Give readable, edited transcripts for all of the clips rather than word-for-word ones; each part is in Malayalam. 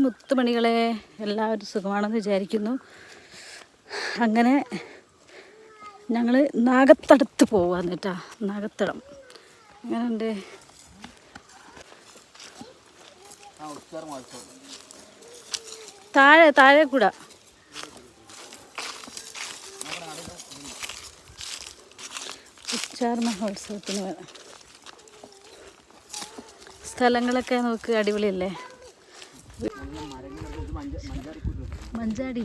മുത്തുമണികളെ, എല്ലാവരും സുഖമാണെന്ന് വിചാരിക്കുന്നു. അങ്ങനെ ഞങ്ങൾ നാഗത്തടത്ത് പോവാന്ന് കേട്ടാ. നാഗത്തടം അങ്ങനെയുണ്ട്. താഴെ കൂടെ ഉച്ചാർ മഹോത്സവത്തിന് വേണം. സ്ഥലങ്ങളൊക്കെ നോക്ക്, അടിപൊളിയല്ലേ. മഞ്ചാടി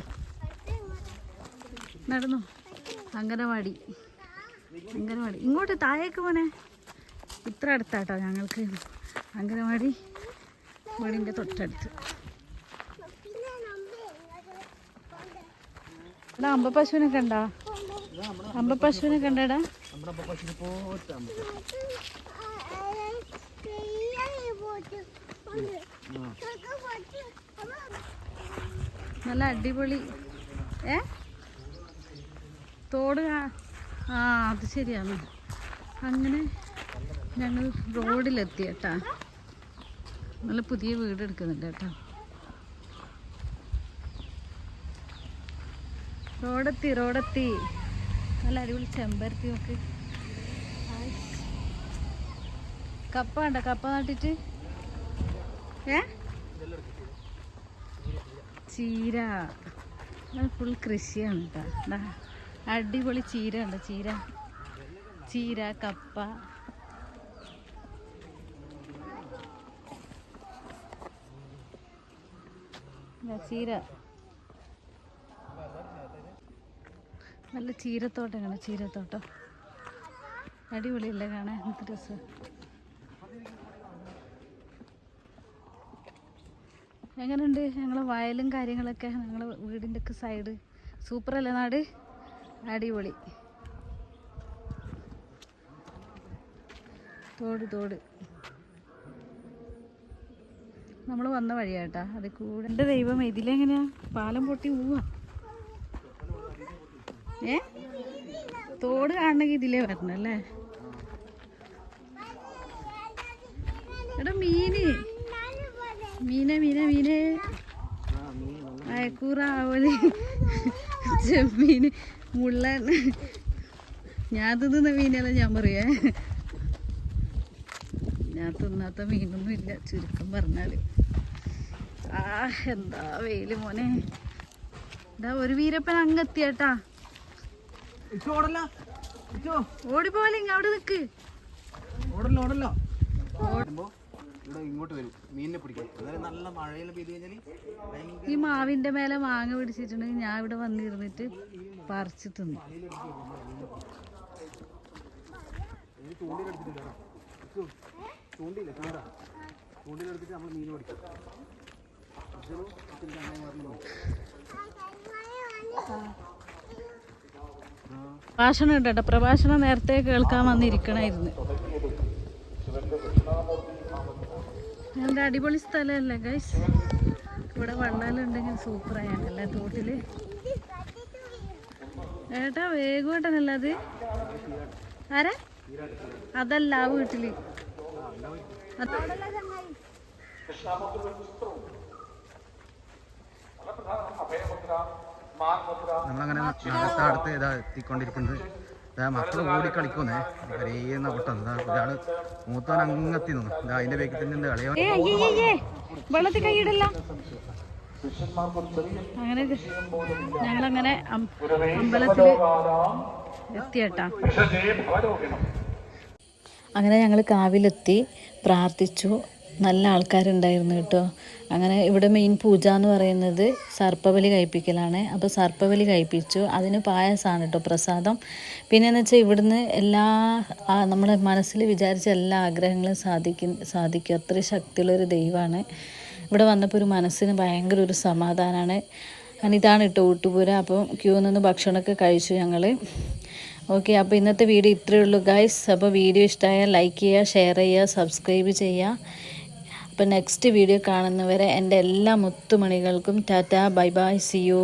നടന്നു. അംഗനവാടി ഇങ്ങോട്ട് താഴേക്ക് പോനെ. ഇത്ര അടുത്താട്ടോ ഞങ്ങൾക്ക് അംഗനവാടി, വീടിൻ്റെ തൊട്ടടുത്ത്. എടാ അമ്പപ്പശുവിനെ കണ്ടാ? അമ്പപ്പശുവിനെ കണ്ടടാ? നല്ല അടിപൊളി തോട്. അത് ശരിയാണ്. അങ്ങനെ ഞങ്ങൾ റോഡിലെത്തി കേട്ടാ. നല്ല പുതിയ വീട് എടുക്കുന്നുണ്ട് കേട്ടോ. റോഡെത്തി. നല്ല അടിപൊളി ചെമ്പരത്തി നോക്ക്. കപ്പ ഉണ്ടോ? കപ്പ നട്ടിട്ട് ചീര ഫുൾ കൃഷിയാണ് കേട്ടോ. അടിപൊളി ചീര ഉണ്ട്. ചീര കപ്പ. ചീര നല്ല ചീരത്തോട്ടമാണ്. ചീരത്തോട്ടം അടിപൊളിയല്ലേ കാണാൻ? എന്ത് രസം. എങ്ങനെയുണ്ട് ഞങ്ങളെ വയലും കാര്യങ്ങളൊക്കെ? ഞങ്ങളെ വീടിൻ്റെ ഒക്കെ സൈഡ് സൂപ്പറല്ലേ നാട്? അടിപൊളി. തോട് നമ്മൾ വന്ന വഴിയാട്ടാ. അത് കൂടെ. എൻ്റെ ദൈവം, ഇതിലെങ്ങനെയാ പാലം പൊട്ടി പോവാ? തോട് കാണണമെങ്കിൽ ഇതിലേ വരണം അല്ലേ? എടാ മീന് അയക്കൂറ, ആവല്, ചെമ്മീന്, മുള്ളൻ. ഞാൻ തിന്നുന്ന മീനല്ല ഞാൻ പറയാ. ഞാൻ തിന്നാത്ത മീനൊന്നും ഇല്ല ചുരുക്കം പറഞ്ഞാല്. എന്താ വെയില് മോനെ. ഇതാ ഒരു വീരപ്പൻ അങ്ങെത്തിയേട്ടാ. ഓടിപ്പോലെ അവിടെ നിക്ക്. ഈ മാവിന്റെ മേലെ മാങ്ങ പിടിച്ചിട്ടുണ്ടെങ്കിൽ ഞാൻ ഇവിടെ വന്നിരുന്നിട്ട് പറിച്ചു തിന്നു. പ്രഭാഷണം കേട്ടോ. പ്രഭാഷണം നേരത്തെ കേൾക്കാൻ വന്നിരിക്കണായിരുന്നു. നല്ല അടിപൊളി സ്ഥലമല്ലേ ഗൈസ്? ഇവിടെ വെള്ളം ഉണ്ടെങ്കിൽ സൂപ്പറായല്ലേ തോട്ടില്. ഏട്ടാ വേഗം ഏട്ടനല്ല അത്? ആരാ? അതല്ല ആ വീട്ടില്. നമ്മളങ്ങനെ നാഗത്താടത്ത് ഇതാ എത്തിക്കൊണ്ടിരിക്കുന്നത്. മക്കൾ ഓടി കളിക്കുന്നേ. കരയുന്ന പൊട്ടുന്നത്. ഒരാള് മൂത്തവൻ അങ്ങെത്തി നിന്നു. അതിന്റെ വേഗത്തിൽ തന്നെ കളിയോ. വെള്ളത്തിൽ കൈയിടല്ല. അങ്ങനെ ഞങ്ങളങ്ങനെ അമ്പലത്തില് എത്തിയേട്ടാ. അങ്ങനെ ഞങ്ങൾ കാവിലെത്തി പ്രാർത്ഥിച്ചു. നല്ല ആൾക്കാരുണ്ടായിരുന്നു കേട്ടോ. അങ്ങനെ ഇവിടെ മെയിൻ പൂജ എന്ന് പറയുന്നത് സർപ്പബലി കഴിപ്പിക്കലാണ്. അപ്പോൾ സർപ്പബലി കഴിപ്പിച്ചു. അതിന് പായസമാണ് കേട്ടോ പ്രസാദം. പിന്നെയെന്ന് വെച്ചാൽ ഇവിടുന്ന് എല്ലാ നമ്മുടെ മനസ്സിൽ വിചാരിച്ച എല്ലാ ആഗ്രഹങ്ങളും സാധിക്കും. അത്രയും ശക്തിയുള്ളൊരു ദൈവമാണ്. ഇവിടെ വന്നപ്പോൾ ഒരു മനസ്സിന് ഭയങ്കര ഒരു സമാധാനമാണ്. കാരണം ഇതാണ് കേട്ടോ ഊട്ടുപുര. അപ്പം ക്യൂ നിന്ന് ഭക്ഷണമൊക്കെ കഴിച്ചു ഞങ്ങൾ. ഓക്കെ, അപ്പോൾ ഇന്നത്തെ വീഡിയോ ഇത്രയേ ഉള്ളൂ ഗൈസ്. അപ്പോൾ വീഡിയോ ഇഷ്ടമായാൽ ലൈക്ക് ചെയ്യുക, ഷെയർ ചെയ്യുക, സബ്സ്ക്രൈബ് ചെയ്യുക. അപ്പോൾ നെക്സ്റ്റ് വീഡിയോ കാണുന്നവരെ എൻ്റെ എല്ലാ മുത്തുമണികൾക്കും tata, bye bye, see U.